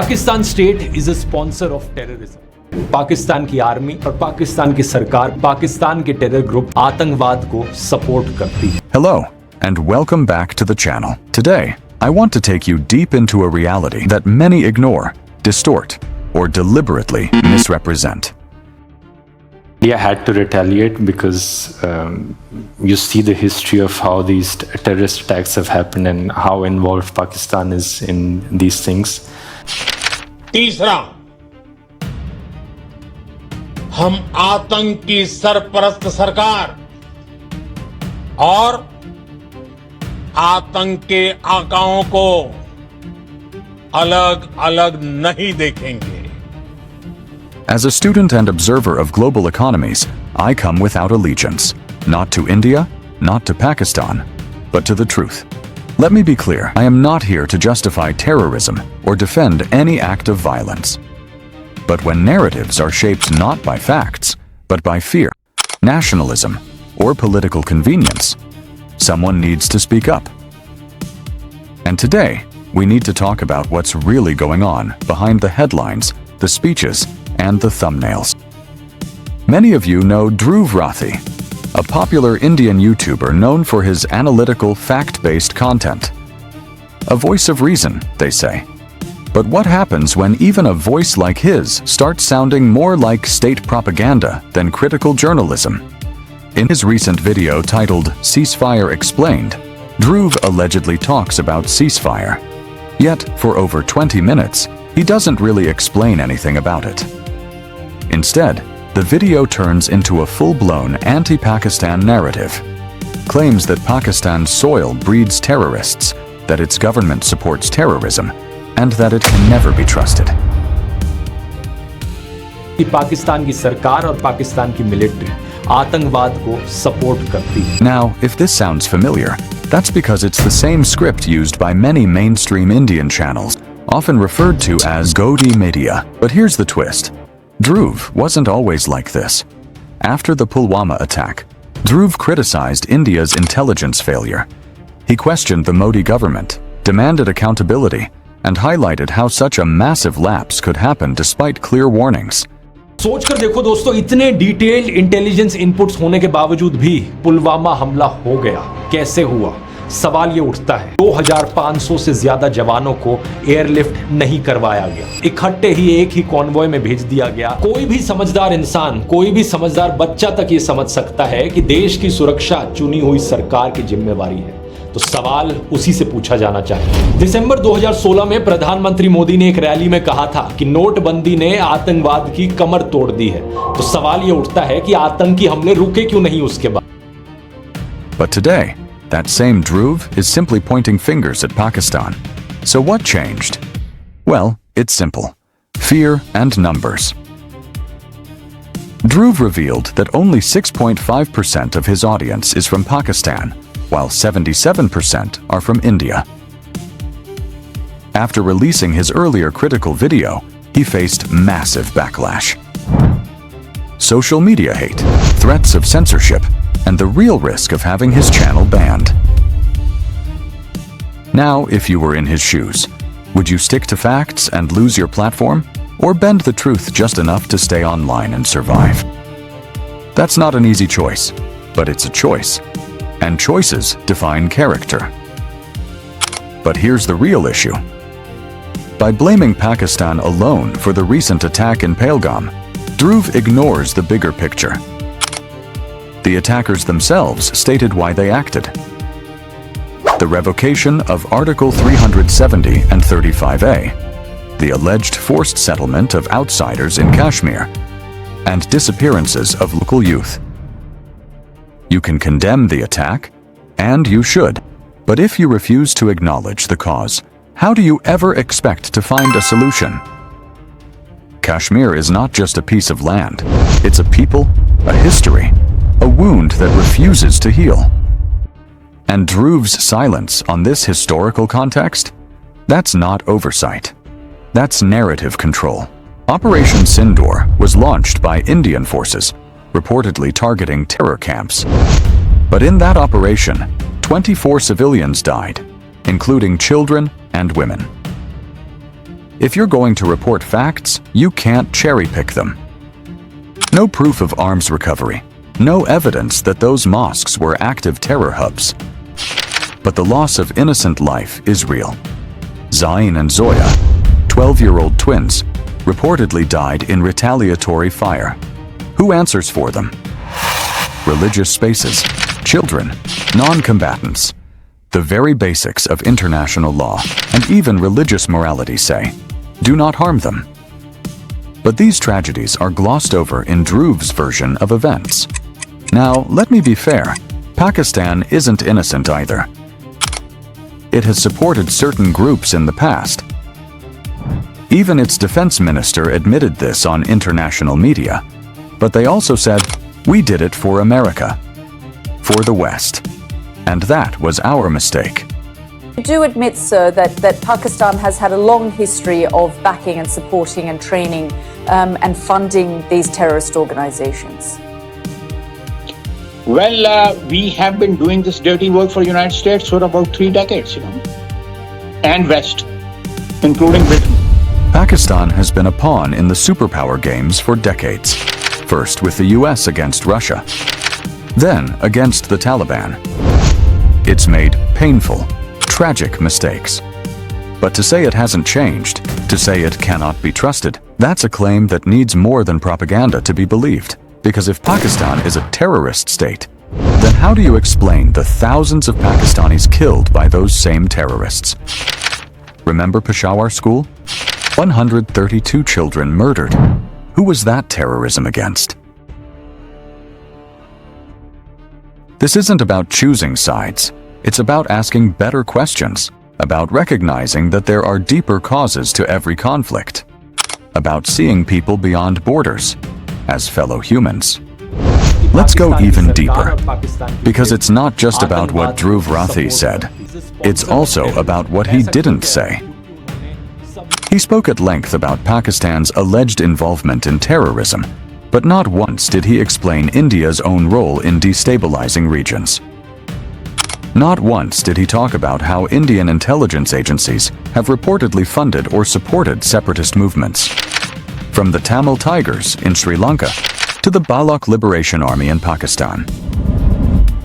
Pakistan state is a sponsor of terrorism. Pakistan की army और पाकिस्तान की सरकार पाकिस्तान के टेरर ग्रुप आतंकवाद को सपोर्ट करती है। Hello and welcome back to the channel. Today, I want to take you deep into a reality that many ignore, distort, or deliberately misrepresent. India had to retaliate because you see the history of how these terrorist attacks have happened and how involved Pakistan is in these things. तीसरा, हम आतंक की सरपरस्त सरकार और आतंक के आकाओं को अलग अलग नहीं देखेंगे। As a student and observer of global economies, I come without allegiance, not to India, not to Pakistan, but to the truth. Let me be clear, I am not here to justify terrorism or defend any act of violence. But when narratives are shaped not by facts, but by fear, nationalism, or political convenience, someone needs to speak up. And today, we need to talk about what's really going on behind the headlines, the speeches, and the thumbnails. Many of you know Dhruv Rathee, a popular Indian YouTuber known for his analytical, fact-based content. A voice of reason, they say. But what happens when even a voice like his starts sounding more like state propaganda than critical journalism? In his recent video titled Ceasefire Explained, Dhruv allegedly talks about ceasefire. Yet, for over 20 minutes, he doesn't really explain anything about it. Instead, the video turns into a full-blown anti-Pakistan narrative, claims that Pakistan's soil breeds terrorists, that its government supports terrorism, and that it can never be trusted. कि पाकिस्तान की सरकार और पाकिस्तान की military आतंकवाद को support करती है। Now, if this sounds familiar, that's because it's the same script used by many mainstream Indian channels, often referred to as Godi Media. But here's the twist. Dhruv wasn't always like this. After the Pulwama attack, Dhruv criticized India's intelligence failure. He questioned the Modi government, demanded accountability, and highlighted how such a massive lapse could happen despite clear warnings. सोचकर देखो दोस्तों, इतने detailed intelligence inputs होने के बावजूद भी पुलवामा हमला हो गया। कैसे हुआ? सवाल ये उठता है। 2500 से ज्यादा जवानों को एयरलिफ्ट नहीं करवाया गया, इकट्ठे ही एक ही कॉन्वॉय में भेज दिया गया। कोई भी समझदार इंसान, कोई भी समझदार बच्चा तक ये समझ सकता है कि देश की सुरक्षा चुनी हुई सरकार की जिम्मेवारी है। तो सवाल उसी से पूछा जाना चाहिए। दिसंबर 2016 में प्रधानमंत्री मोदी ने एक रैली में कहा था कि नोटबंदी ने आतंकवाद की कमर तोड़ दी है। तो सवाल ये उठता है कि आतंकी हमले रुके क्यों नहीं उसके बाद? But today, that same Dhruv is simply pointing fingers at Pakistan. So what changed? Well, it's simple. Fear and numbers. Dhruv revealed that only 6.5% of his audience is from Pakistan, while 77% are from India. After releasing his earlier critical video, he faced massive backlash. Social media hate, threats of censorship, and the real risk of having his channel banned. Now, if you were in his shoes, would you stick to facts and lose your platform, or bend the truth just enough to stay online and survive? That's not an easy choice, but it's a choice. And choices define character. But here's the real issue. By blaming Pakistan alone for the recent attack in Pahalgam, Dhruv ignores the bigger picture. The attackers themselves stated why they acted. The revocation of Article 370 and 35A, the alleged forced settlement of outsiders in Kashmir, and disappearances of local youth. You can condemn the attack, and you should, but if you refuse to acknowledge the cause, how do you ever expect to find a solution? Kashmir is not just a piece of land, it's a people, a history, a wound that refuses to heal. And Dhruv's silence on this historical context? That's not oversight. That's narrative control. Operation Sindoor was launched by Indian forces, reportedly targeting terror camps. But in that operation, 24 civilians died, including children and women. If you're going to report facts, you can't cherry-pick them. No proof of arms recovery. No evidence that those mosques were active terror hubs. But the loss of innocent life is real. Zain and Zoya, 12-year-old twins, reportedly died in retaliatory fire. Who answers for them? Religious spaces, children, non-combatants. The very basics of international law and even religious morality say, do not harm them. But these tragedies are glossed over in Dhruv's version of events. Now, let me be fair, Pakistan isn't innocent either. It has supported certain groups in the past. Even its defense minister admitted this on international media. But they also said, we did it for America, for the West. And that was our mistake. You do admit, sir, that Pakistan has had a long history of backing and supporting and training and funding these terrorist organizations. Well, we have been doing this dirty work for the United States for about 3 decades, and West, including Britain. Pakistan has been a pawn in the superpower games for decades. First with the US against Russia, then against the Taliban. It's made painful, tragic mistakes. But to say it hasn't changed, to say it cannot be trusted, that's a claim that needs more than propaganda to be believed. Because if Pakistan is a terrorist state, then how do you explain the thousands of Pakistanis killed by those same terrorists? Remember Peshawar School? 132 children murdered. Who was that terrorism against? This isn't about choosing sides. It's about asking better questions, about recognizing that there are deeper causes to every conflict, about seeing people beyond borders as fellow humans. Let's go even deeper, because it's not just about what Dhruv Rathee said. It's also about what he didn't say. He spoke at length about Pakistan's alleged involvement in terrorism, but not once did he explain India's own role in destabilizing regions. Not once did he talk about how Indian intelligence agencies have reportedly funded or supported separatist movements. From the Tamil Tigers in Sri Lanka to the Balak Liberation Army in Pakistan.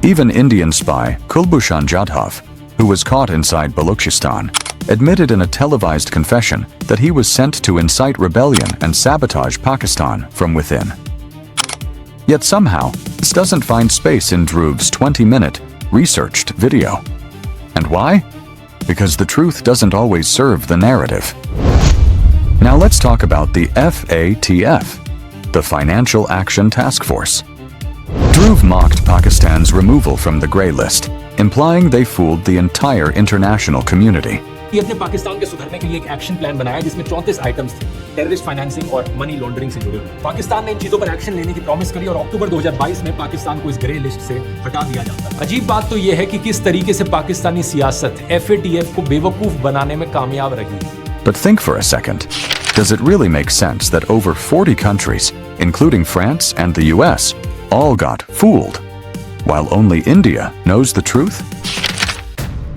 Even Indian spy Kulbhushan Jadhav, who was caught inside Balochistan, admitted in a televised confession that he was sent to incite rebellion and sabotage Pakistan from within. Yet somehow, this doesn't find space in Dhruv's 20-minute, researched video. And why? Because the truth doesn't always serve the narrative. Now let's talk about the FATF, the Financial Action Task Force. Dhruv mocked Pakistan's removal from the grey list, implying they fooled the entire international community. ये अपने पाकिस्तान के सुधरने के लिए एक action plan बनाया जिसमें 34 items थे टेररिस्ट फाइनेंसिंग और मनी लॉन्ड्रिंग से जुड़े हुए। पाकिस्तान ने इन चीजों पर एक्शन लेने की प्रॉमिस करी और अक्टूबर 2022 में पाकिस्तान को इस ग्रे लिस्ट से हटा दिया जाता है। अजीब बात तो यह है कि किस तरीके से पाकिस्तानी सियासत FATF को बेवकूफ बनाने में कामयाब रही है। But think for a second. Does it really make sense that over 40 countries, including France and the US, all got fooled, while only India knows the truth?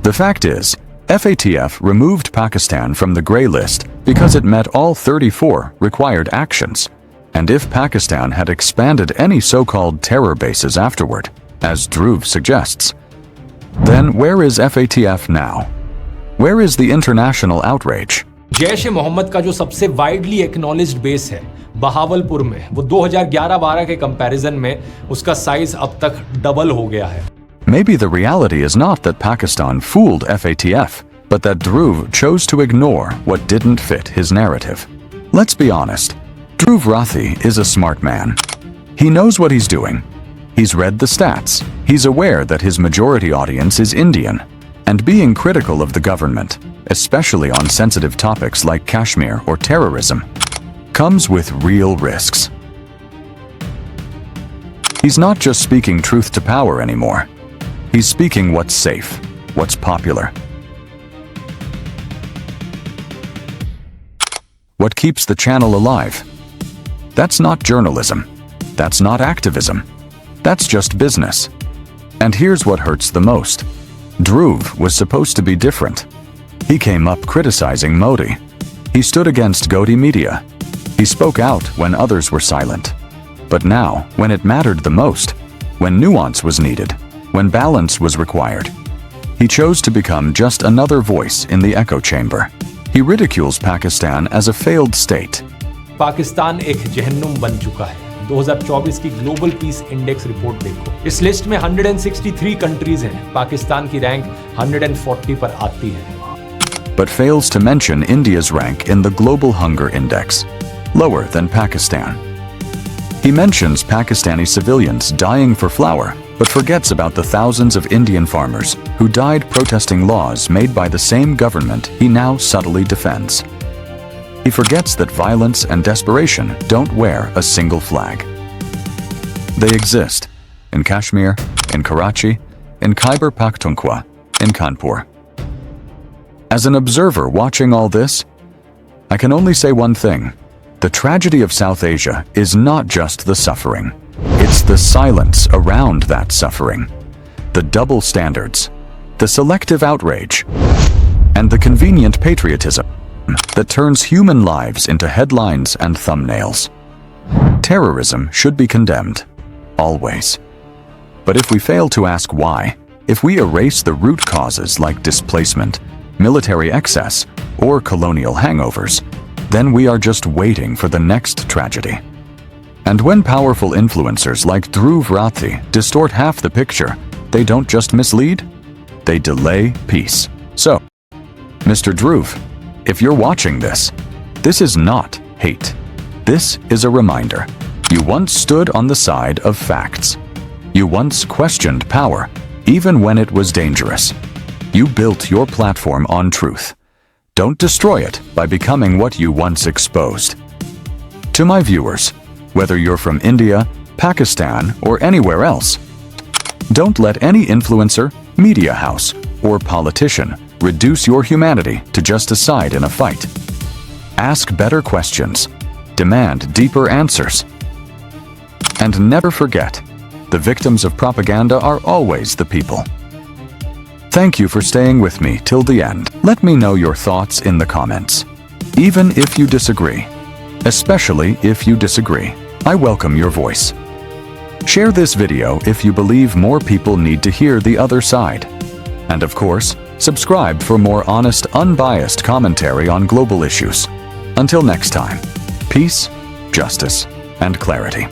The fact is, FATF removed Pakistan from the grey list because it met all 34 required actions. And if Pakistan had expanded any so-called terror bases afterward, as Dhruv suggests, then where is FATF now? Where is the international outrage? Jaish-e-Mohammed का जो सबसे widely acknowledged base है बहावलपुर में, वो 2011-12 के comparison में उसका size अब तक डबल हो गया है। Maybe the reality is not that Pakistan fooled FATF, but that Dhruv chose to ignore what didn't fit his narrative. Let's be honest, Dhruv Rathee is a smart man. He knows what he's doing. He's read the stats. He's aware that his majority audience is Indian. And being critical of the government, especially on sensitive topics like Kashmir or terrorism, comes with real risks. He's not just speaking truth to power anymore. He's speaking what's safe, what's popular. What keeps the channel alive? That's not journalism. That's not activism. That's just business. And here's what hurts the most. Dhruv was supposed to be different. He came up criticizing Modi. He stood against Godi Media. He spoke out when others were silent. But now, when it mattered the most, when nuance was needed, when balance was required, he chose to become just another voice in the echo chamber. He ridicules Pakistan as a failed state. Pakistan एक जहन्नुम बन चुका है। 2024 की global peace index report देखो। इस list में 163 countries हैं। पाकिस्तान की रैंक 140 पर आती है। But fails to mention India's rank in the Global Hunger Index, lower than Pakistan. He mentions Pakistani civilians dying for flour, but forgets about the thousands of Indian farmers who died protesting laws made by the same government he now subtly defends. He forgets that violence and desperation don't wear a single flag. They exist in Kashmir, in Karachi, in Khyber Pakhtunkhwa, in Kanpur. As an observer watching all this, I can only say one thing. The tragedy of South Asia is not just the suffering. It's the silence around that suffering, the double standards, the selective outrage, and the convenient patriotism that turns human lives into headlines and thumbnails. Terrorism should be condemned, always. But if we fail to ask why, if we erase the root causes like displacement, military excess, or colonial hangovers, then we are just waiting for the next tragedy. And when powerful influencers like Dhruv Rathee distort half the picture, they don't just mislead, they delay peace. So, Mr. Dhruv, if you're watching this is not hate. This is a reminder. You once stood on the side of facts. You once questioned power, even when it was dangerous. You built your platform on truth. Don't destroy it by becoming what you once exposed. To my viewers, whether you're from India, Pakistan, or anywhere else, don't let any influencer, media house, or politician reduce your humanity to just a side in a fight. Ask better questions, demand deeper answers, and never forget, the victims of propaganda are always the people. Thank you for staying with me till the end. Let me know your thoughts in the comments. Even if you disagree, especially if you disagree, I welcome your voice. Share this video if you believe more people need to hear the other side. And of course, subscribe for more honest, unbiased commentary on global issues. Until next time, peace, justice, and clarity.